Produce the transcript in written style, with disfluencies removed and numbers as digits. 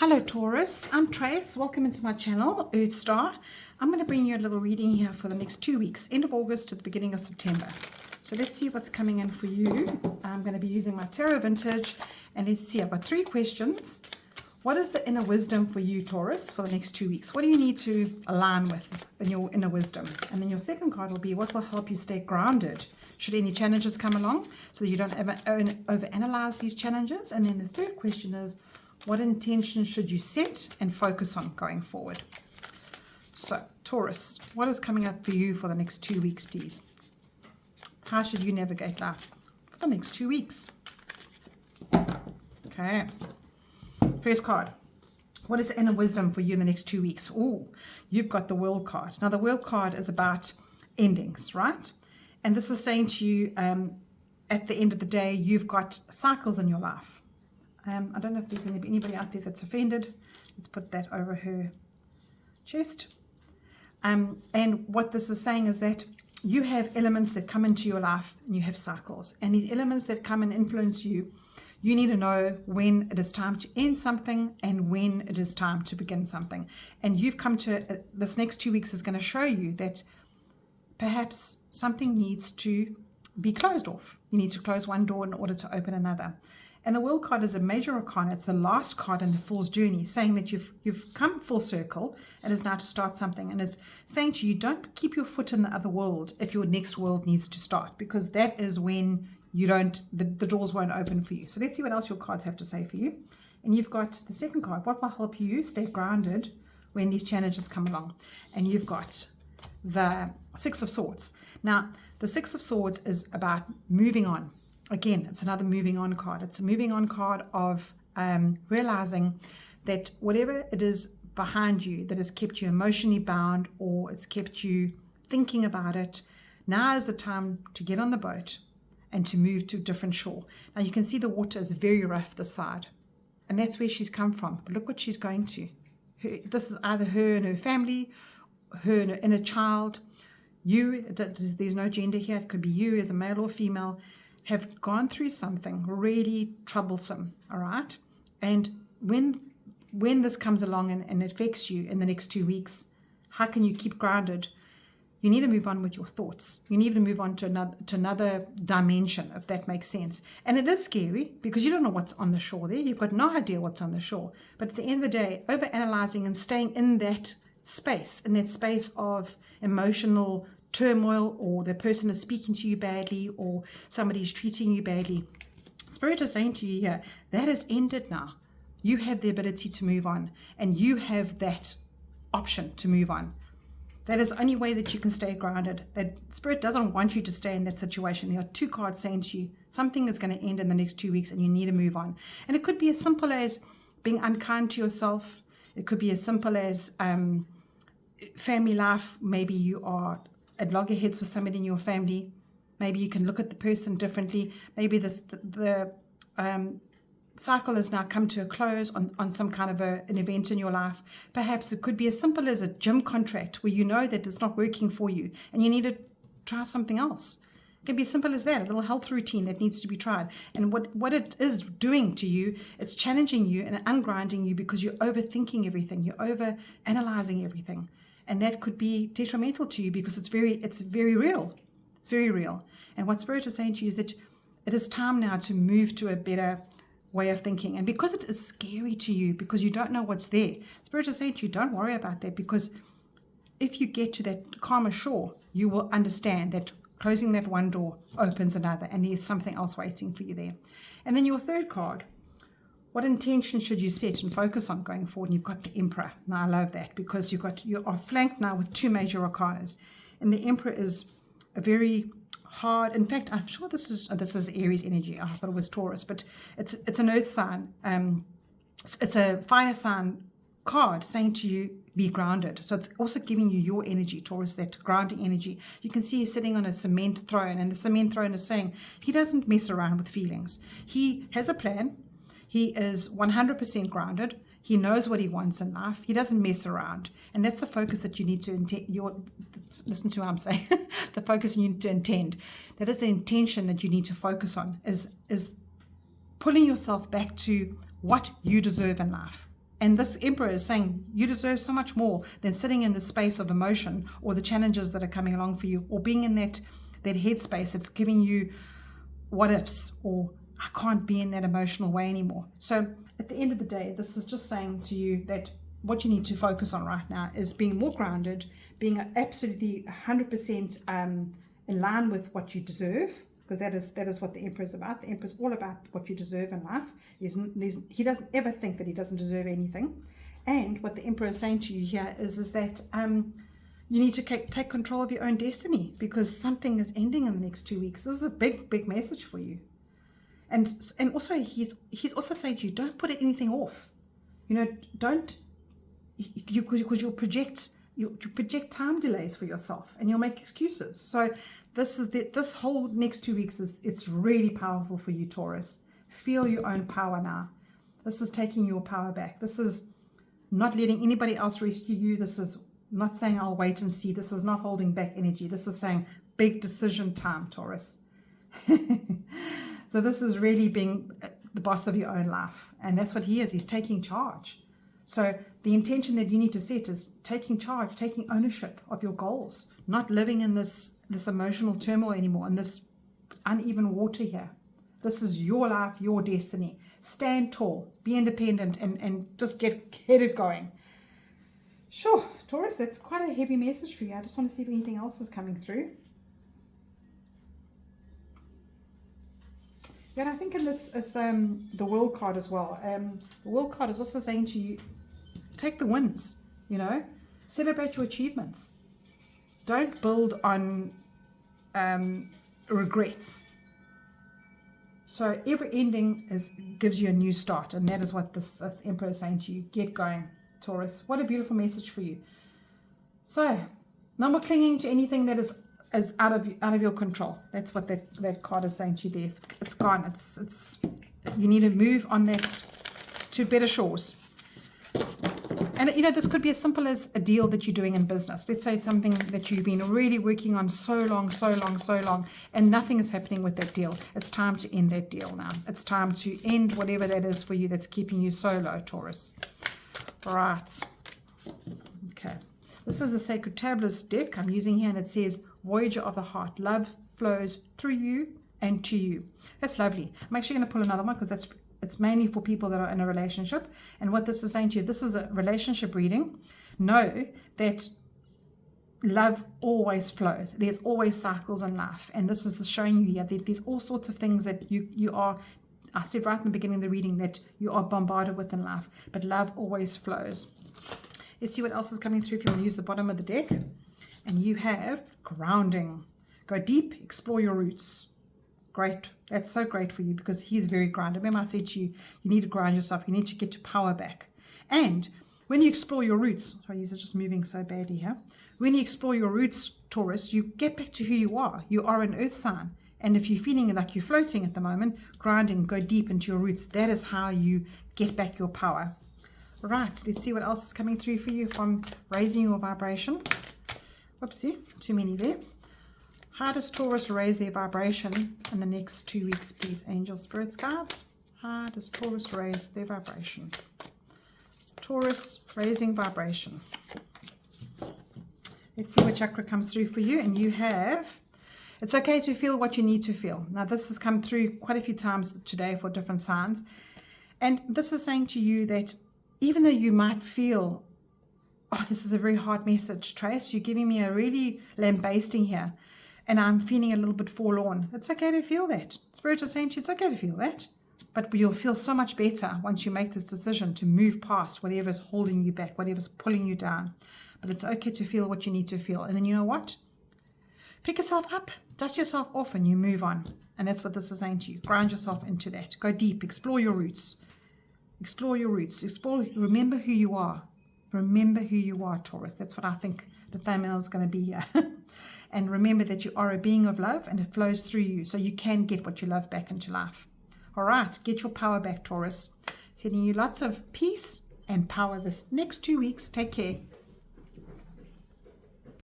Hello Taurus, I'm Trace. Welcome into my channel, Earth Star. I'm going to bring you a little reading here for the next 2 weeks, end of August to the beginning of September. So let's see what's coming in for you. I'm going to be using my Tarot Vintage, and let's see, I've got 3 questions. What is the inner wisdom for you, Taurus, for the next 2 weeks? What do you need to align with in your inner wisdom? And then your second card will be what will help you stay grounded should any challenges come along, so that you don't ever overanalyze these challenges. And then the third question is, what intention should you set and focus on going forward? So, Taurus, what is coming up for you for the next 2 weeks, please? How should you navigate life for the next 2 weeks? Okay. First card. What is the inner wisdom for you in the next 2 weeks? Oh, you've got the World card. Now, the World card is about endings, right? And this is saying to you, at the end of the day, you've got cycles in your life. I don't know if there's anybody out there that's offended. Let's put that over her chest. And what this is saying is that you have elements that come into your life and you have cycles. And these elements that come and influence you, you need to know when it is time to end something and when it is time to begin something. And you've come to, this next 2 weeks is going to show you that perhaps something needs to be closed off. You need to close one door in order to open another. And the World card is a major arcana. It's the last card in the Fool's journey, saying that you've come full circle and is now to start something. And it's saying to you, don't keep your foot in the other world if your next world needs to start, because that is when you don't, the doors won't open for you. So let's see what else your cards have to say for you. And you've got the second card. What will help you stay grounded when these challenges come along? And you've got the Six of Swords. Now, the Six of Swords is about moving on. Again, it's another moving on card. It's a moving on card of realizing that whatever it is behind you that has kept you emotionally bound, or it's kept you thinking about it, now is the time to get on the boat and to move to a different shore. Now you can see the water is very rough this side, and that's where she's come from. But look what she's going to. This is either her and her family, her and her inner child. You, there's no gender here. It could be you as a male or female, have gone through something really troublesome, all right? And when this comes along and affects you in the next 2 weeks, how can you keep grounded? You need to move on with your thoughts. You need to move on to another dimension, if that makes sense. And it is scary because you don't know what's on the shore there. You've got no idea what's on the shore. But at the end of the day, overanalyzing and staying in that space of emotional turmoil, or the person is speaking to you badly, or somebody's treating you badly, Spirit is saying to you here, that has ended now. You have the ability to move on, and you have that option to move on. That is the only way that you can stay grounded. That Spirit doesn't want you to stay in that situation. There are 2 cards saying to you, something is going to end in the next 2 weeks and you need to move on. And it could be as simple as being unkind to yourself. It could be as simple as family life. Maybe you are at loggerheads with somebody in your family. Maybe you can look at the person differently. Maybe the cycle has now come to a close on some kind of an event in your life. Perhaps it could be as simple as a gym contract where you know that it's not working for you and you need to try something else. It can be as simple as that, a little health routine that needs to be tried. And what it is doing to you, it's challenging you and ungrinding you because you're overthinking everything. You're over-analyzing everything. And that could be detrimental to you because it's very real. It's very real. And what Spirit is saying to you is that it is time now to move to a better way of thinking. And because it is scary to you, because you don't know what's there, Spirit is saying to you, don't worry about that, because if you get to that calmer shore, you will understand that closing that one door opens another, and there's something else waiting for you there. And then your third card, what intention should you set and focus on going forward? And you've got the Emperor. Now I love that because you are flanked now with 2 major arcanas. And the Emperor is a very hard, in fact, I'm sure this is Aries energy. I thought it was Taurus, but it's an earth sign. It's a fire sign card saying to you, be grounded. So it's also giving you your energy, Taurus, that grounding energy. You can see he's sitting on a cement throne, and the cement throne is saying he doesn't mess around with feelings. He has a plan. He is 100% grounded. He knows what he wants in life. He doesn't mess around. And that's the focus that you need to listen to what I'm saying. The focus you need to intend. That is the intention that you need to focus on, is pulling yourself back to what you deserve in life. And this Emperor is saying you deserve so much more than sitting in the space of emotion or the challenges that are coming along for you, or being in that headspace that's giving you what ifs, or I can't be in that emotional way anymore. So at the end of the day, this is just saying to you that what you need to focus on right now is being more grounded, being absolutely 100% in line with what you deserve, because that is what the Emperor is about. The Emperor is all about what you deserve in life. He doesn't ever think that he doesn't deserve anything. And what the Emperor is saying to you here is that you need to take control of your own destiny, because something is ending in the next 2 weeks. This is a big message for you. And also he's also saying to you, don't put anything off. Don't, because you'll project time delays for yourself, and you'll make excuses. So this whole next 2 weeks it's really powerful for you, Taurus. Feel your own power now. This is taking your power back. This is not letting anybody else rescue you. This is not saying I'll wait and see. This is not holding back energy. This is saying big decision time, Taurus. So this is really being the boss of your own life, and that's what he is. He's taking charge. So the intention that you need to set is taking charge, taking ownership of your goals, not living in this emotional turmoil anymore, in this uneven water here. This is your life, your destiny. Stand tall, be independent, and just get it going. Sure, Taurus, that's quite a heavy message for you. I just want to see if anything else is coming through. Yeah, and I think in this is the World card as well. The World card is also saying to you, take the wins, celebrate your achievements. Don't build on regrets. So every ending gives you a new start, and that is what this Emperor is saying to you. Get going, Taurus. What a beautiful message for you. So no more clinging to anything that is out of your control. That's what that card is saying to you there. It's gone. It's you need to move on that to better shores. And this could be as simple as a deal that you're doing in business. Let's say something that you've been really working on so long, and nothing is happening with that deal. It's time to end that deal now. It's time to end whatever that is for you that's keeping you so low, Taurus. All right. Okay. This is the Sacred Tablets deck I'm using here, and it says, Voyager of the Heart. Love flows through you and to you. That's lovely. I'm actually going to pull another one, because it's mainly for people that are in a relationship. And what this is saying to you, this is a relationship reading. Know that love always flows. There's always cycles in life. And this is showing you here that there's all sorts of things that you are, I said right in the beginning of the reading, that you are bombarded with in life. But love always flows. Let's see what else is coming through if you want to use the bottom of the deck. And you have grounding. Go deep, explore your roots. Great. That's so great for you, because he's very grounded. Remember I said to you, you need to ground yourself. You need to get your power back. And when you explore your roots, sorry, these are just moving so badly here. When you explore your roots, Taurus, you get back to who you are. You are an earth sign. And if you're feeling like you're floating at the moment, grounding, go deep into your roots. That is how you get back your power. Right, let's see what else is coming through for you from raising your vibration. Whoopsie, too many there. How does Taurus raise their vibration in the next 2 weeks, please, angel spirits, guides? How does Taurus raise their vibration? Taurus raising vibration. Let's see what chakra comes through for you. And you have, it's okay to feel what you need to feel. Now, this has come through quite a few times today for different signs. And this is saying to you that even though you might feel, oh, this is a very hard message, Trace, you're giving me a really lambasting here, and I'm feeling a little bit forlorn. It's okay to feel that. Spirit is saying to you, it's okay to feel that. But you'll feel so much better once you make this decision to move past whatever's holding you back, whatever's pulling you down. But it's okay to feel what you need to feel. And then you know what? Pick yourself up, dust yourself off, and you move on. And that's what this is saying to you. Ground yourself into that. Go deep. Explore your roots. Explore your roots. Remember who you are. Remember who you are, Taurus. That's what I think the thumbnail is going to be here. And remember that you are a being of love, and it flows through you, so you can get what you love back into life. All right, get your power back, Taurus. Sending you lots of peace and power this next 2 weeks. Take care.